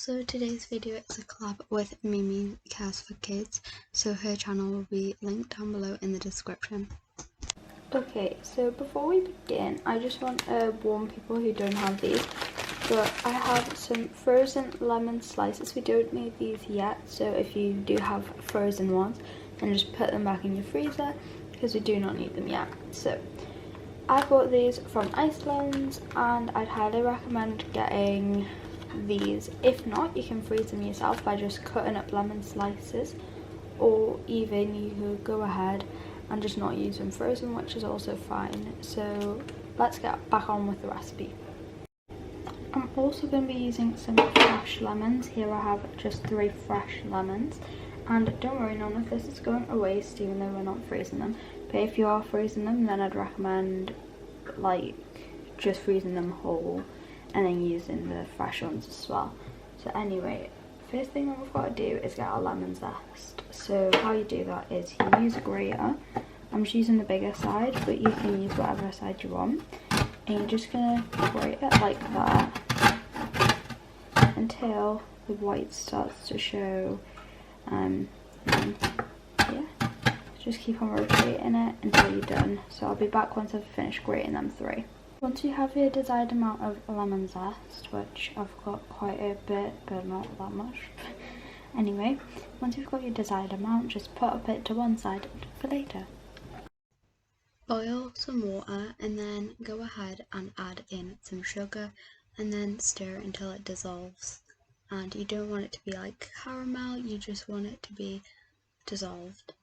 So today's video is a collab with Mimi Cares for Kids, so her channel will be linked down below in the description. Okay, so before we begin, I just want to warn people who don't have these, but I have some frozen lemon slices. We don't need these yet, so if you do have frozen ones, then just put them back in your freezer, because we do not need them yet. So I bought these from Iceland, and I'd highly recommend getting these. If not, you can freeze them yourself by just cutting up lemon slices, or even you could go ahead and just not use them frozen, which is also fine. So let's get back on with the recipe. I'm also going to be using some fresh lemons. Here I have just 3 fresh lemons, and don't worry, none of this is going to waste even though we're not freezing them. But if you are freezing them, then I'd recommend like just freezing them whole and then using the fresh ones as well. So anyway, first thing that we've got to do is get our lemon zest. So how you do that is you use a grater. I'm just using the bigger side, but you can use whatever side you want. And you're just going to grate it like that until the white starts to show. Yeah, just keep on rotating it until you're done. So I'll be back once I've finished grating them 3. Once you have your desired amount of lemon zest, which I've got quite a bit, but not that much. Anyway, once you've got your desired amount, just put a bit to one side for later. Boil some water and then go ahead and add in some sugar and then stir until it dissolves. And you don't want it to be like caramel, you just want it to be dissolved.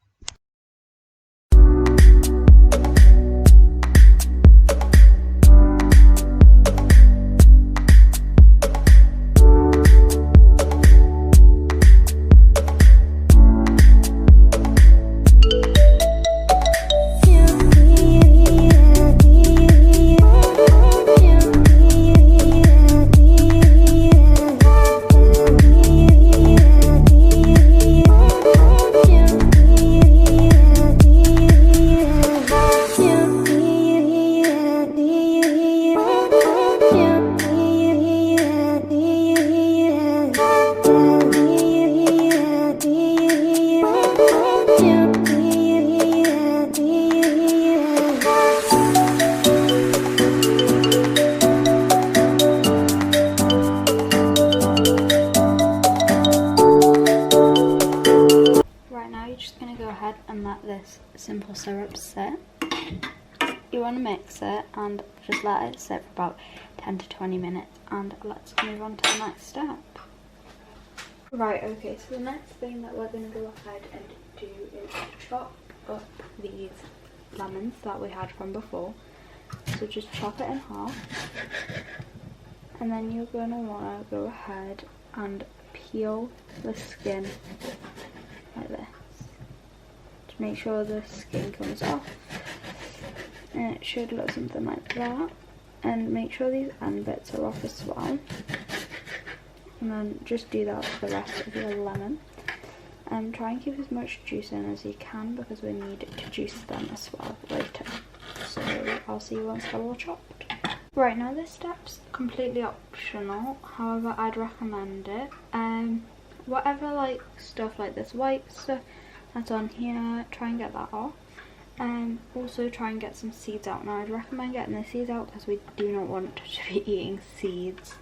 And let this simple syrup sit. You want to mix it and just let it sit for about 10 to 20 minutes, and let's move on to the next step. Right, okay, so the next thing that we're going to go ahead and do is chop up these lemons that we had from before. So just chop it in half, and then you're going to want to go ahead and peel the skin like this. Make sure the skin comes off, and it should look something like that. And make sure these end bits are off as well, and then just do that for the rest of your lemon. And try and keep as much juice in as you can, because we need to juice them as well later. So I'll see you once they're all chopped. Right, now this step's completely optional, however I'd recommend it. Whatever like stuff like this white stuff that's on here, try and get that off. Also try and get some seeds out. Now I'd recommend getting the seeds out because we do not want to be eating seeds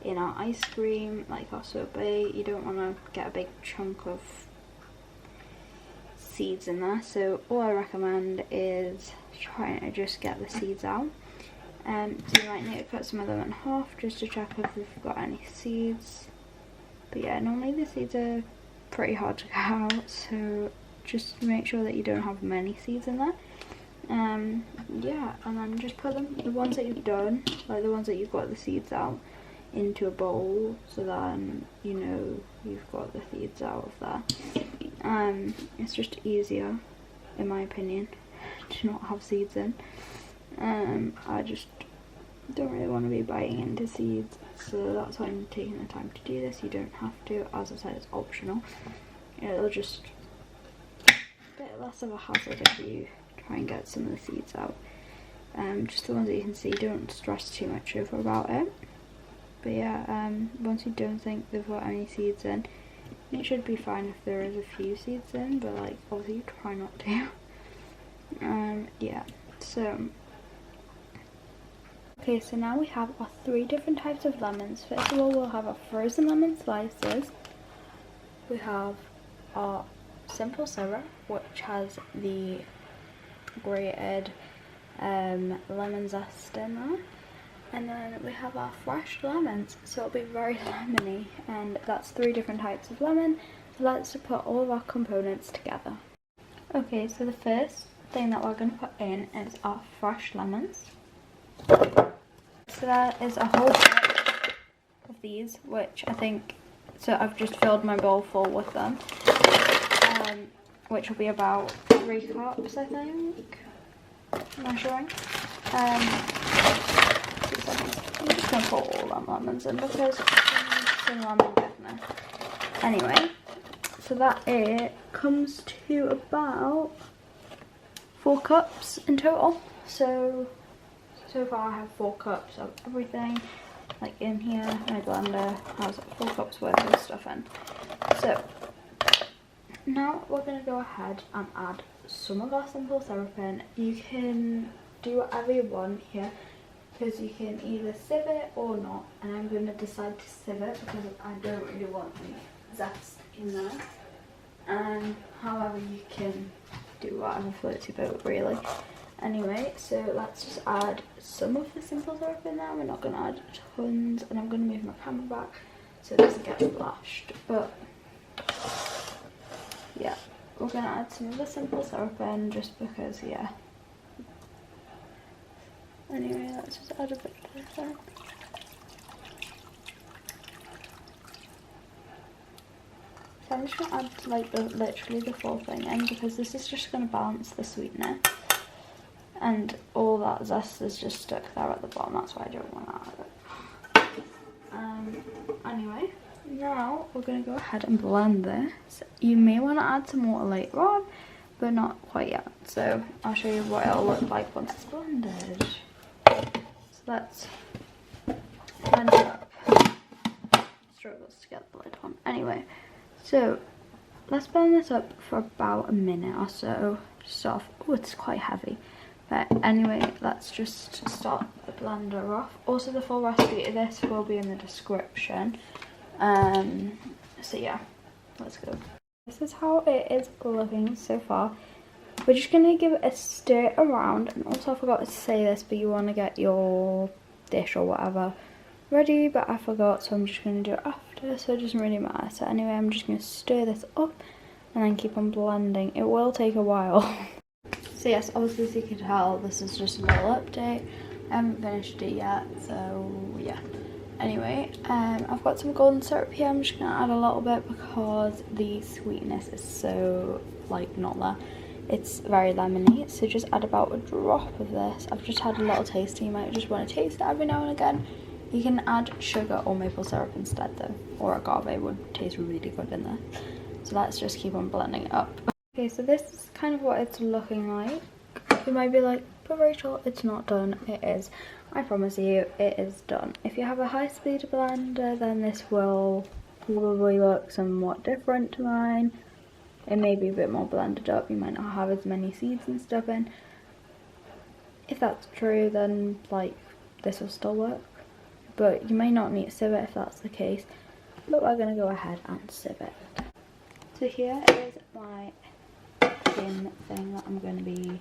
in our ice cream like our sorbet. You don't want to get a big chunk of seeds in there, so all I recommend is trying to just get the seeds out. So you might need to cut some of them in half just to check if we've got any seeds. But yeah, normally the seeds are pretty hard to get out, so just make sure that you don't have many seeds in there. Yeah, and then just put them, the ones that you've done, like the ones that you've got the seeds out, into a bowl, so then you know you've got the seeds out of there. It's just easier, in my opinion, to not have seeds in. I just don't really want to be biting into seeds, so that's why I'm taking the time to do this. You don't have to, as I said, it's optional. It'll just a bit less of a hazard if you try and get some of the seeds out. Just the ones that you can see, don't stress too much over about it. But yeah, once you don't think they've got any seeds in, it should be fine if there is a few seeds in, but like obviously you try not to. Yeah, so okay, so now we have our 3 different types of lemons. First of all, we'll have our frozen lemon slices. We have our simple syrup, which has the grated lemon zest in there. And then we have our fresh lemons, so it'll be very lemony, and that's 3 different types of lemon. So let's put all of our components together. Okay, so the first thing that we're going to put in is our fresh lemons. So that is a whole set of these, which I think, so I've just filled my bowl full with them, which will be about 3 cups, I think, measuring. I'm just going to put all them lemons in because it's in lemon goodness. Anyway, so that it comes to about 4 cups in total. So far I have 4 cups of everything, like in here. My blender has 4 cups worth of stuff in. So now we're going to go ahead and add some of our simple syrup in. You can do whatever you want here, because you can either sieve it or not, and I'm going to decide to sieve it because I don't really want the zest in there. However, you can do whatever floats your boat really. Anyway, so let's just add some of the simple syrup in there. We're not going to add tons, and I'm going to move my camera back so it doesn't get splashed. But yeah, we're going to add some of the simple syrup in just because, yeah. Anyway, let's just add a bit of this in. So I'm just going to add like literally the full thing in, because this is just going to balance the sweetness. And all that zest is just stuck there at the bottom, that's why I don't want to add it. Anyway, now we're going to go ahead and blend this. You may want to add some water later on, but not quite yet. So I'll show you what it'll look like once it's blended. So let's blend it up. Struggles to get the lid on. Anyway, so let's blend this up for about a minute or so. Just off. Oh, it's quite heavy. But anyway, let's just start the blender off. Also, the full recipe of this will be in the description. So yeah, let's go. This is how it is looking so far. We're just going to give it a stir around. And also, I forgot to say this, but you want to get your dish or whatever ready, but I forgot, so I'm just going to do it after, so it doesn't really matter. So anyway, I'm just going to stir this up and then keep on blending. It will take a while. So yes, obviously as you can tell, this is just a little update. I haven't finished it yet, so yeah. Anyway, I've got some golden syrup here. I'm just going to add a little bit because the sweetness is so, like, not there. It's very lemony, so just add about a drop of this. I've just had a little taste, you might just want to taste it every now and again. You can add sugar or maple syrup instead though, or agave would taste really good in there. So let's just keep on blending it up. Okay, so this is kind of what it's looking like. You might be like, but Rachel, it's not done. It is. I promise you, it is done. If you have a high-speed blender, then this will probably look somewhat different to mine. It may be a bit more blended up. You might not have as many seeds and stuff in. If that's true, then like this will still work. But you may not need to sieve it if that's the case. But we're going to go ahead and sieve it. So here is my tin thing that I'm going to be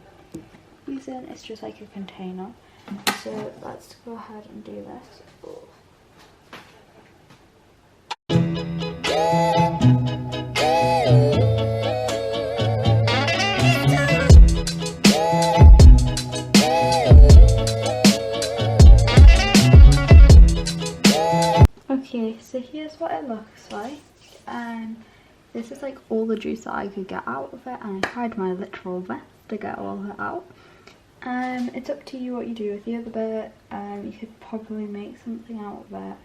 using. It's just like a container. So let's go ahead and do this. Oh. Okay, so here's what it looks like. This is like all the juice that I could get out of it, and I tried my literal best to get all of it out. It's up to you what you do with the other bit. You could probably make something out of it.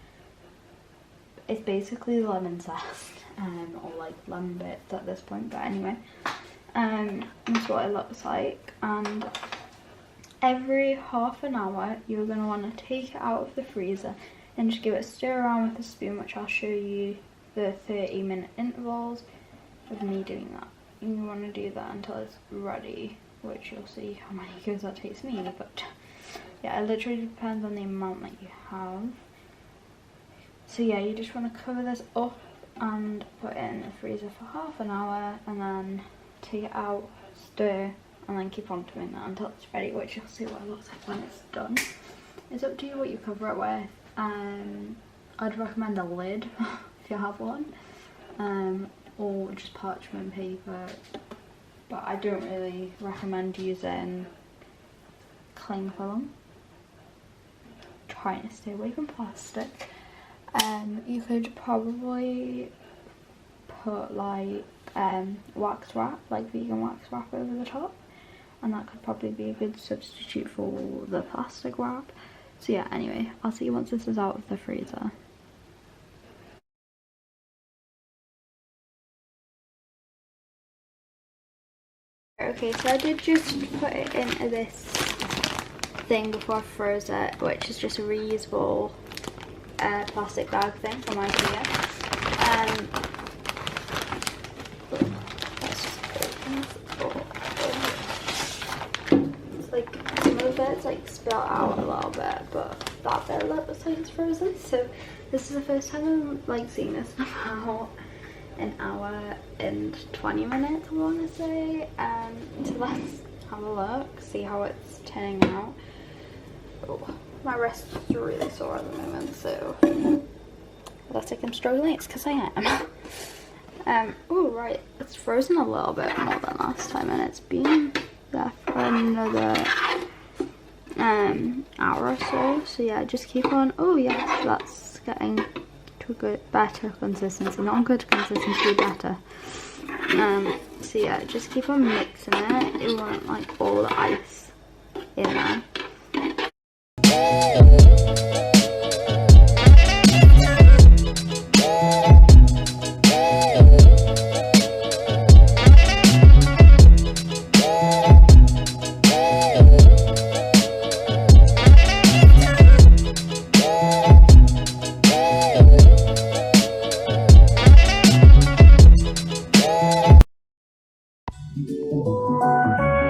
It's basically lemon zest, or like lemon bits at this point, but anyway. That's what it looks like, and every half an hour you're going to want to take it out of the freezer and just give it a stir around with a spoon, which I'll show you the 30-minute intervals of me doing that. And you want to do that until it's ready, which you'll see how many goes that takes me, but yeah, it literally depends on the amount that you have. So yeah, you just want to cover this up and put it in the freezer for half an hour, and then take it out, stir, and then keep on doing that until it's ready, which you'll see what it looks like when it's done. It's up to you what you cover it with. I'd recommend a lid if you have one, or just parchment paper, but I don't really recommend using cling film. Trying to stay away from plastic. You could probably put like wax wrap, like vegan wax wrap over the top, and that could probably be a good substitute for the plastic wrap. So yeah, anyway, I'll see you once this is out of the freezer. Okay, so I did just put it into this thing before I froze it, which is just a reusable plastic bag thing from IKEA. Let's just open this up. It's like, some of it's like spilt out a little bit, but that bit looks like it's frozen. So this is the first time I'm like seeing this in about an hour and 20 minutes, I want to say. So let's have a look, see how it's turning out. Oh, my wrist is really sore at the moment, so that's like I'm struggling. It's because I am. Oh right, it's frozen a little bit more than last time, and it's been there for another hour or so. So yeah, just keep on. Oh yeah, that's getting to a good, better consistency. Not good consistency, better. So yeah, just keep on mixing it. You want like all the ice in there.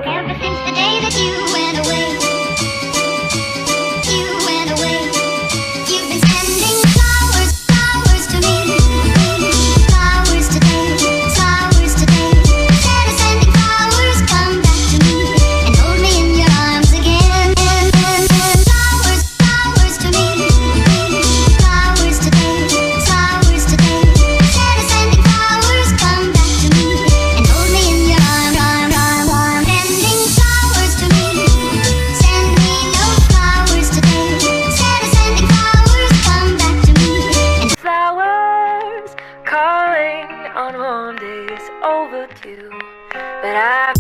Ever since the day that you went away, you've been sending flowers, flowers to me, flowers today, instead of sending flowers, come back to me, and hold me in your arms again, flowers, flowers to me, flowers today, instead of sending flowers, come back to me, and hold me in your arms. Sending flowers to me, send me no flowers today, instead of sending flowers, come back to me. And flowers calling on Mondays overdue, but I